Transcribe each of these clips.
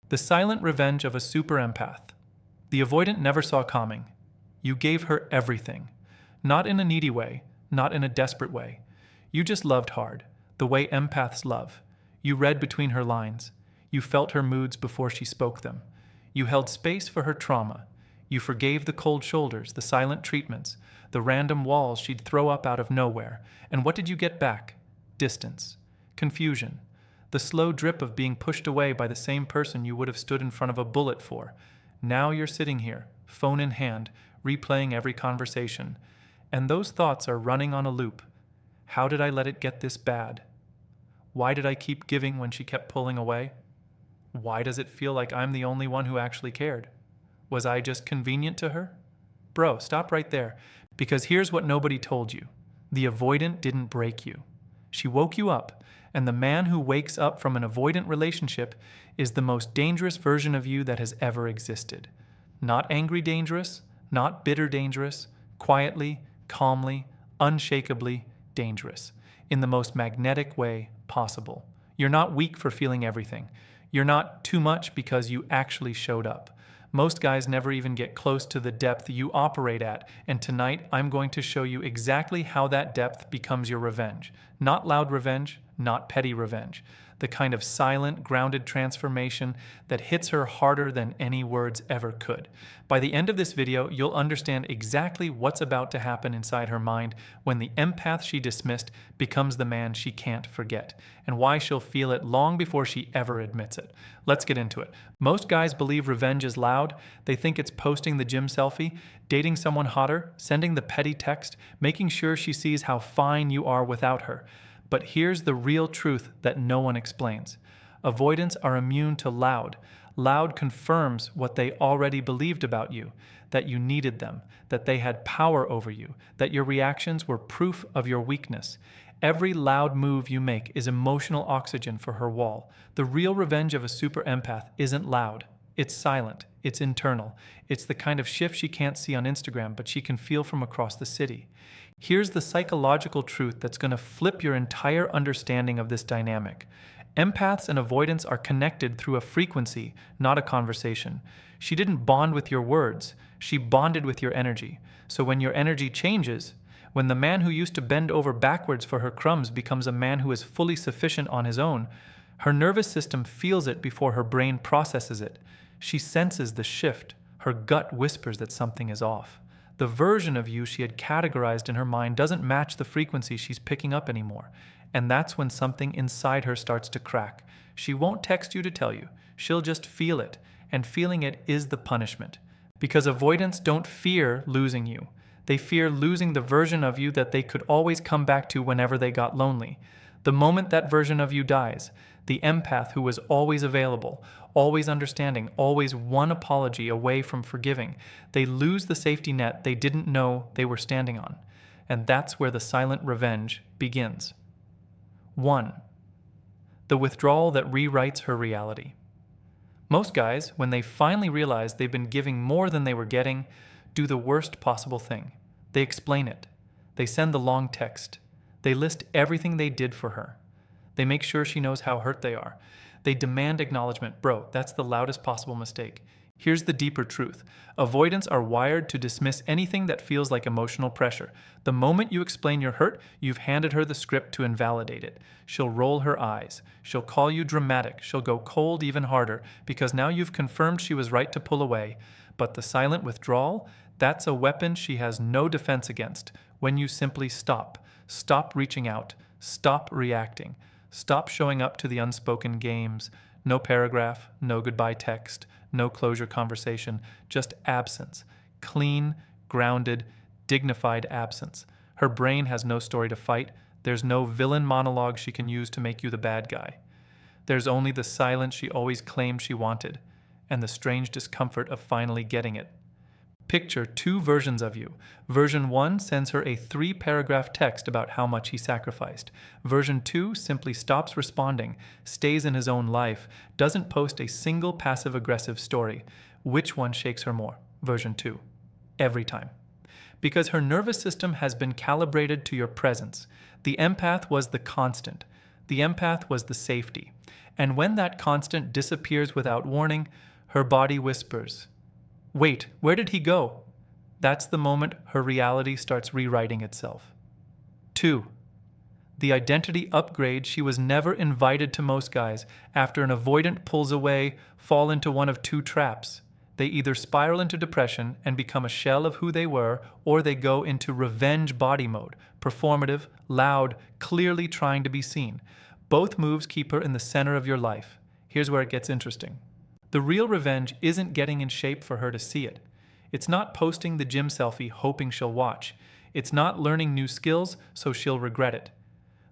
The silent revenge of a super empath. The avoidant never saw coming. You gave her everything. Not in a needy way, not in a desperate way. You just loved hard, the way empaths love. You read between her lines. You felt her moods before she spoke them. You held space for her trauma. You forgave the cold shoulders, the silent treatments, the random walls she'd throw up out of nowhere. And what did you get back? Distance. Confusion. The slow drip of being pushed away by the same person you would have stood in front of a bullet for. Now you're sitting here, phone in hand, replaying every conversation. And those thoughts are running on a loop. How did I let it get this bad? Why did I keep giving when she kept pulling away? Why does it feel like I'm the only one who actually cared? Was I just convenient to her? Bro, stop right there, because here's what nobody told you. The avoidant didn't break you. She woke you up, and the man who wakes up from an avoidant relationship is the most dangerous version of you that has ever existed. Not angry dangerous, not bitter dangerous, quietly, calmly, unshakably dangerous, in the most magnetic way possible. You're not weak for feeling everything. You're not too much because you actually showed up. Most guys never even get close to the depth you operate at, and tonight I'm going to show you exactly how that depth becomes your revenge. Not loud revenge, not petty revenge. The kind of silent, grounded transformation that hits her harder than any words ever could. By the end of this video, you'll understand exactly what's about to happen inside her mind when the empath she dismissed becomes the man she can't forget, and why she'll feel it long before she ever admits it. Let's get into it. Most guys believe revenge is loud. They think it's posting the gym selfie, dating someone hotter, sending the petty text, making sure she sees how fine you are without her. But here's the real truth that no one explains. Avoidants are immune to loud. Loud confirms what they already believed about you, that you needed them, that they had power over you, that your reactions were proof of your weakness. Every loud move you make is emotional oxygen for her wall. The real revenge of a super empath isn't loud. It's silent. It's internal. It's the kind of shift she can't see on Instagram, but she can feel from across the city. Here's the psychological truth that's going to flip your entire understanding of this dynamic. Empaths and avoidants are connected through a frequency, not a conversation. She didn't bond with your words. She bonded with your energy. So when your energy changes, when the man who used to bend over backwards for her crumbs becomes a man who is fully sufficient on his own, her nervous system feels it before her brain processes it. She senses the shift. Her gut whispers that something is off. The version of you she had categorized in her mind doesn't match the frequency she's picking up anymore. And that's when something inside her starts to crack. She won't text you to tell you. She'll just feel it. And feeling it is the punishment. Because avoidants don't fear losing you. They fear losing the version of you that they could always come back to whenever they got lonely. The moment that version of you dies, the empath who was always available, always understanding, always one apology away from forgiving, they lose the safety net they didn't know they were standing on. And that's where the silent revenge begins. 1. The withdrawal that rewrites her reality. Most guys, when they finally realize they've been giving more than they were getting, do the worst possible thing. They explain it. They send the long text. They list everything they did for her. They make sure she knows how hurt they are. They demand acknowledgement. Bro, that's the loudest possible mistake. Here's the deeper truth. Avoidants are wired to dismiss anything that feels like emotional pressure. The moment you explain your hurt, you've handed her the script to invalidate it. She'll roll her eyes. She'll call you dramatic. She'll go cold even harder because now you've confirmed she was right to pull away. But the silent withdrawal, that's a weapon she has no defense against. When you simply stop. Stop reaching out. Stop reacting. Stop showing up to the unspoken games. No paragraph, no goodbye text, no closure conversation, just absence. Clean, grounded, dignified absence. Her brain has no story to fight. There's no villain monologue she can use to make you the bad guy. There's only the silence she always claimed she wanted, and the strange discomfort of finally getting it. Picture two versions of you. Version 1 sends her a 3-paragraph text about how much he sacrificed. Version 2 simply stops responding, stays in his own life, doesn't post a single passive-aggressive story. Which one shakes her more? Version 2. Every time. Because her nervous system has been calibrated to your presence. The empath was the constant. The empath was the safety. And when that constant disappears without warning, her body whispers, "Wait, where did he go?" That's the moment her reality starts rewriting itself. 2. The identity upgrade she was never invited to. Most guys, after an avoidant pulls away, fall into one of two traps. They either spiral into depression and become a shell of who they were, or they go into revenge body mode, performative, loud, clearly trying to be seen. Both moves keep her in the center of your life. Here's where it gets interesting. The real revenge isn't getting in shape for her to see it. It's not posting the gym selfie hoping she'll watch. It's not learning new skills so she'll regret it.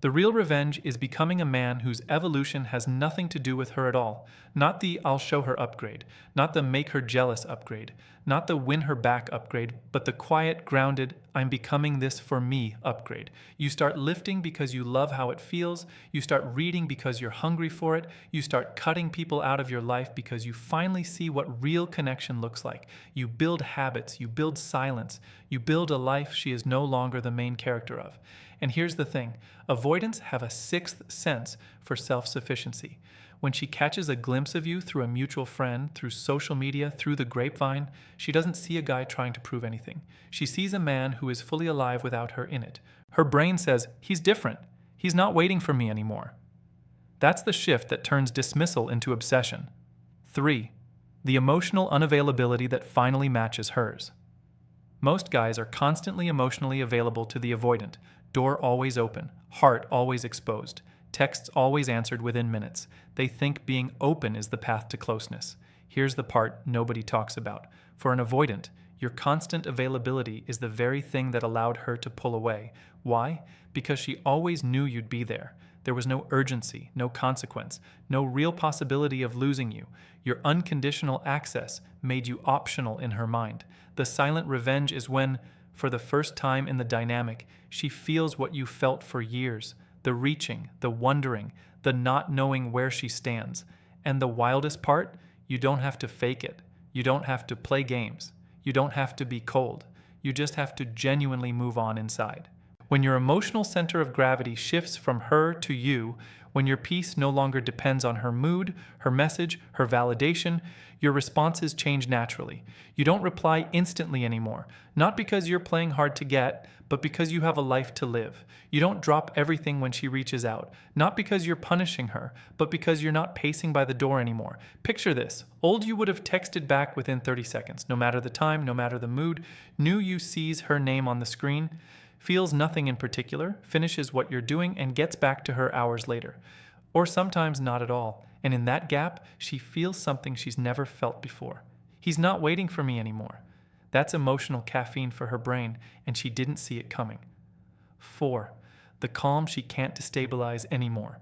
The real revenge is becoming a man whose evolution has nothing to do with her at all. Not the "I'll show her" upgrade, not the "make her jealous" upgrade, not the "win her back" upgrade, but the quiet, grounded, "I'm becoming this for me" upgrade. You start lifting because you love how it feels. You start reading because you're hungry for it. You start cutting people out of your life because you finally see what real connection looks like. You build habits. You build silence. You build a life she is no longer the main character of. And here's the thing, avoidants have a sixth sense for self-sufficiency. When she catches a glimpse of you through a mutual friend, through social media, through the grapevine, she doesn't see a guy trying to prove anything. She sees a man who is fully alive without her in it. Her brain says, he's different. He's not waiting for me anymore. That's the shift that turns dismissal into obsession. 3. The emotional unavailability that finally matches hers. Most guys are constantly emotionally available to the avoidant. Door always open, heart always exposed, texts always answered within minutes. They think being open is the path to closeness. Here's the part nobody talks about. For an avoidant, your constant availability is the very thing that allowed her to pull away. Why? Because she always knew you'd be there. There was no urgency, no consequence, no real possibility of losing you. Your unconditional access made you optional in her mind. The silent revenge is when, for the first time in the dynamic, she feels what you felt for years, the reaching, the wondering, the not knowing where she stands. And the wildest part, you don't have to fake it. You don't have to play games. You don't have to be cold. You just have to genuinely move on inside. When your emotional center of gravity shifts from her to you, when your peace no longer depends on her mood, her message, her validation, your responses change naturally. You don't reply instantly anymore, not because you're playing hard to get, but because you have a life to live. You don't drop everything when she reaches out, not because you're punishing her, but because you're not pacing by the door anymore. Picture this. Old you would have texted back within 30 seconds, no matter the time, no matter the mood. New you sees her name on the screen, feels nothing in particular, finishes what you're doing, and gets back to her hours later. Or sometimes not at all. And in that gap, she feels something she's never felt before. He's not waiting for me anymore. That's emotional caffeine for her brain, and she didn't see it coming. 4. The calm she can't destabilize anymore.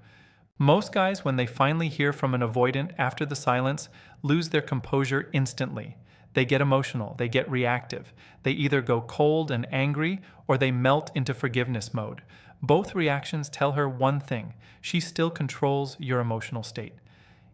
Most guys, when they finally hear from an avoidant after the silence, lose their composure instantly. They get emotional, they get reactive. They either go cold and angry, or they melt into forgiveness mode. Both reactions tell her one thing: she still controls your emotional state.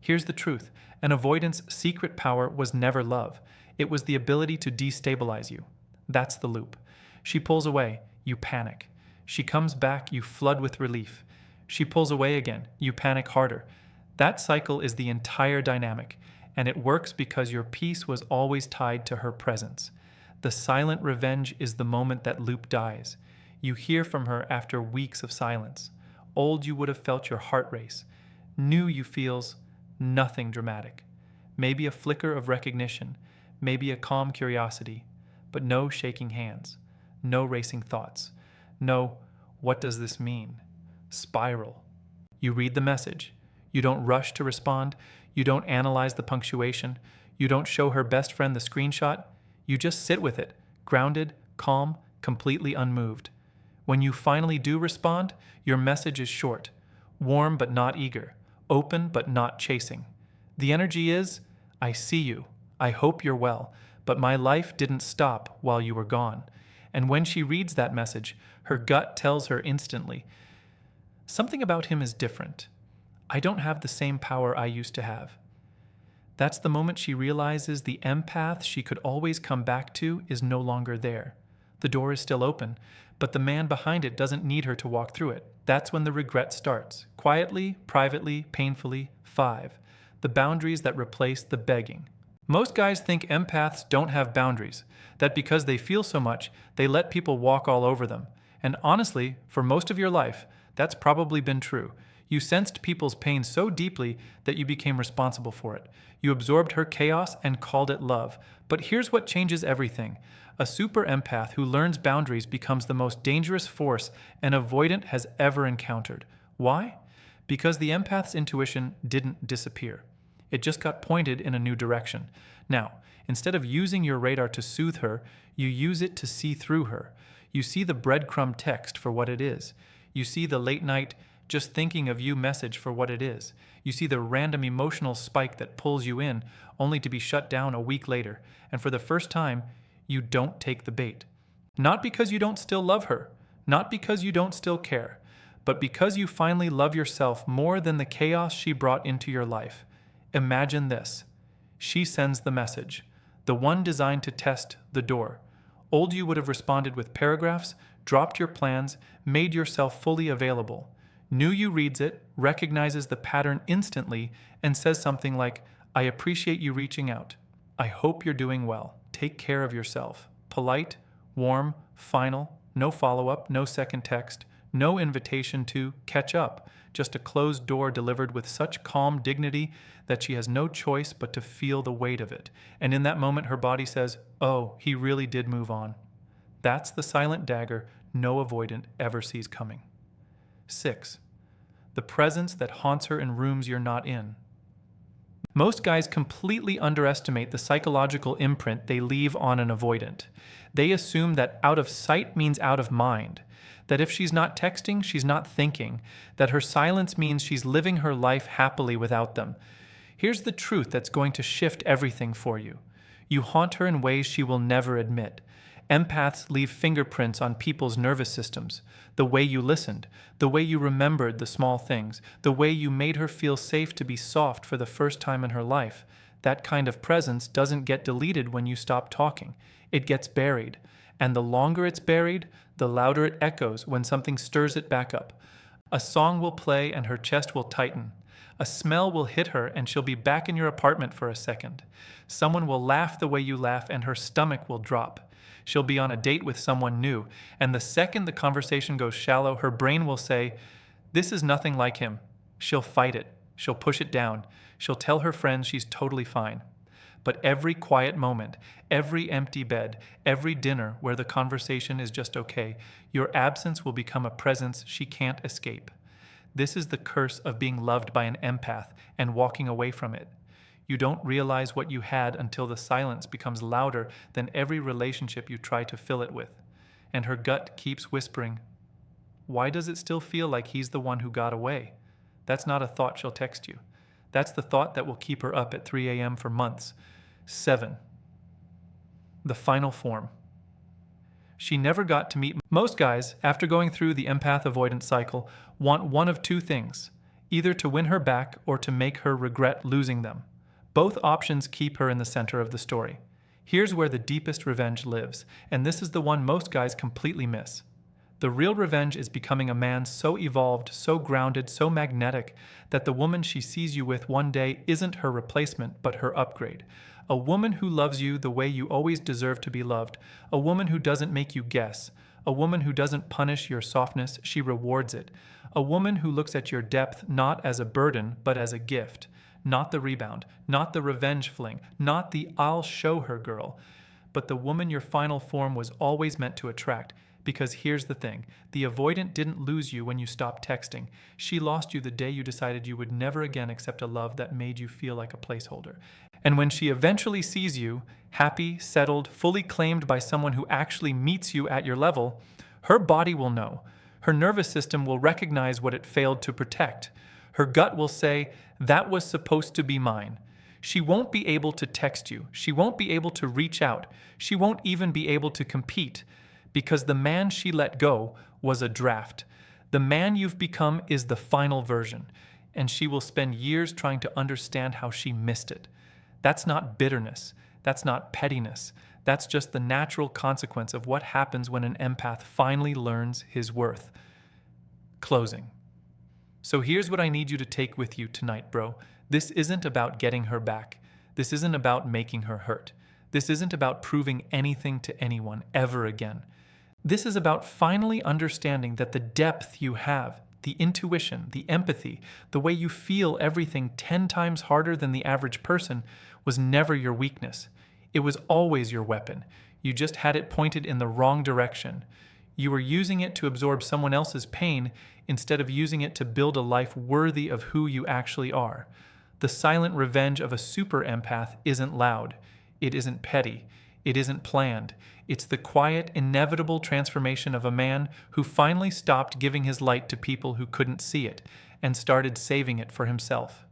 Here's the truth: an avoidant's secret power was never love. It was the ability to destabilize you. That's the loop. She pulls away, you panic. She comes back, you flood with relief. She pulls away again, you panic harder. That cycle is the entire dynamic, and it works because your peace was always tied to her presence. The silent revenge is the moment that loop dies. You hear from her after weeks of silence. Old you would have felt your heart race. New you feels nothing dramatic. Maybe a flicker of recognition, maybe a calm curiosity, but no shaking hands, no racing thoughts, no "what does this mean?" spiral. You read the message. You don't rush to respond. You don't analyze the punctuation. You don't show her best friend the screenshot. You just sit with it, grounded, calm, completely unmoved. When you finally do respond, your message is short, warm but not eager, open but not chasing. The energy is, "I see you. I hope you're well, but my life didn't stop while you were gone." And when she reads that message, her gut tells her instantly, something about him is different. I don't have the same power I used to have. That's the moment she realizes the empath she could always come back to is no longer there. The door is still open, but the man behind it doesn't need her to walk through it. That's when the regret starts. Quietly, privately, painfully. 5. The boundaries that replace the begging. Most guys think empaths don't have boundaries, that because they feel so much, they let people walk all over them. And honestly, for most of your life, that's probably been true. You sensed people's pain so deeply that you became responsible for it. You absorbed her chaos and called it love. But here's what changes everything. A super empath who learns boundaries becomes the most dangerous force an avoidant has ever encountered. Why? Because the empath's intuition didn't disappear. It just got pointed in a new direction. Now, instead of using your radar to soothe her, you use it to see through her. You see the breadcrumb text for what it is. You see the late night, just thinking of you message for what it is. You see the random emotional spike that pulls you in, only to be shut down a week later. And for the first time, you don't take the bait. Not because you don't still love her, not because you don't still care, but because you finally love yourself more than the chaos she brought into your life. Imagine this. She sends the message, the one designed to test the door. Old you would have responded with paragraphs, dropped your plans, made yourself fully available. New you reads it, recognizes the pattern instantly, and says something like, I appreciate you reaching out. I hope you're doing well. Take care of yourself. Polite, warm, final, no follow-up, no second text, no invitation to catch up, just a closed door delivered with such calm dignity that she has no choice but to feel the weight of it. And in that moment, her body says, oh, he really did move on. That's the silent dagger no avoidant ever sees coming. 6. The presence that haunts her in rooms you're not in. Most guys completely underestimate the psychological imprint they leave on an avoidant. They assume that out of sight means out of mind, that if she's not texting, she's not thinking, that her silence means she's living her life happily without them. Here's the truth that's going to shift everything for you. You haunt her in ways she will never admit. Empaths leave fingerprints on people's nervous systems. The way you listened, the way you remembered the small things, the way you made her feel safe to be soft for the first time in her life. That kind of presence doesn't get deleted when you stop talking. It gets buried. And the longer it's buried, the louder it echoes when something stirs it back up. A song will play and her chest will tighten. A smell will hit her and she'll be back in your apartment for a second. Someone will laugh the way you laugh and her stomach will drop. She'll be on a date with someone new, and the second the conversation goes shallow, her brain will say, this is nothing like him. She'll fight it. She'll push it down. She'll tell her friends she's totally fine. But every quiet moment, every empty bed, every dinner where the conversation is just okay, your absence will become a presence she can't escape. This is the curse of being loved by an empath and walking away from it. You don't realize what you had until the silence becomes louder than every relationship you try to fill it with. And her gut keeps whispering, why does it still feel like he's the one who got away? That's not a thought she'll text you. That's the thought that will keep her up at 3 a.m. for months. 7. The final form. She never got to meet. Most guys, after going through the empath avoidance cycle, want one of two things, either to win her back or to make her regret losing them. Both options keep her in the center of the story. Here's where the deepest revenge lives, and this is the one most guys completely miss. The real revenge is becoming a man so evolved, so grounded, so magnetic, that the woman she sees you with one day isn't her replacement, but her upgrade. A woman who loves you the way you always deserve to be loved. A woman who doesn't make you guess. A woman who doesn't punish your softness, she rewards it. A woman who looks at your depth not as a burden, but as a gift. Not the rebound, not the revenge fling, not the I'll show her girl, but the woman your final form was always meant to attract. Because here's the thing, the avoidant didn't lose you when you stopped texting. She lost you the day you decided you would never again accept a love that made you feel like a placeholder. And when she eventually sees you, happy, settled, fully claimed by someone who actually meets you at your level, her body will know. Her nervous system will recognize what it failed to protect. Her gut will say, that was supposed to be mine. She won't be able to text you. She won't be able to reach out. She won't even be able to compete, because the man she let go was a draft. The man you've become is the final version, and she will spend years trying to understand how she missed it. That's not bitterness. That's not pettiness. That's just the natural consequence of what happens when an empath finally learns his worth. Closing. So here's what I need you to take with you tonight, bro. This isn't about getting her back. This isn't about making her hurt. This isn't about proving anything to anyone ever again. This is about finally understanding that the depth you have, the intuition, the empathy, the way you feel everything 10 times harder than the average person was never your weakness. It was always your weapon. You just had it pointed in the wrong direction. You were using it to absorb someone else's pain instead of using it to build a life worthy of who you actually are. The silent revenge of a super empath isn't loud. It isn't petty. It isn't planned. It's the quiet, inevitable transformation of a man who finally stopped giving his light to people who couldn't see it and started saving it for himself.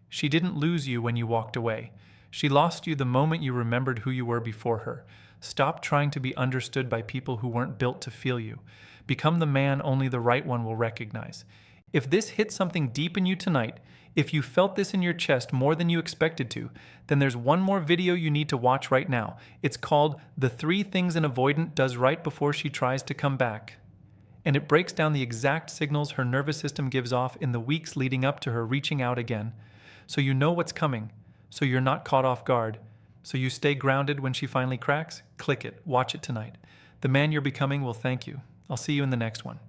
She didn't lose you when you walked away. She lost you the moment you remembered who you were before her. Stop trying to be understood by people who weren't built to feel you. Become the man only the right one will recognize. If this hit something deep in you tonight, if you felt this in your chest more than you expected to, then there's one more video you need to watch right now. It's called The 3 Things an Avoidant Does Right Before She Tries to Come Back. And it breaks down the exact signals her nervous system gives off in the weeks leading up to her reaching out again. So you know what's coming, so you're not caught off guard, so you stay grounded when she finally cracks. Click it, watch it tonight. The man you're becoming will thank you. I'll see you in the next one.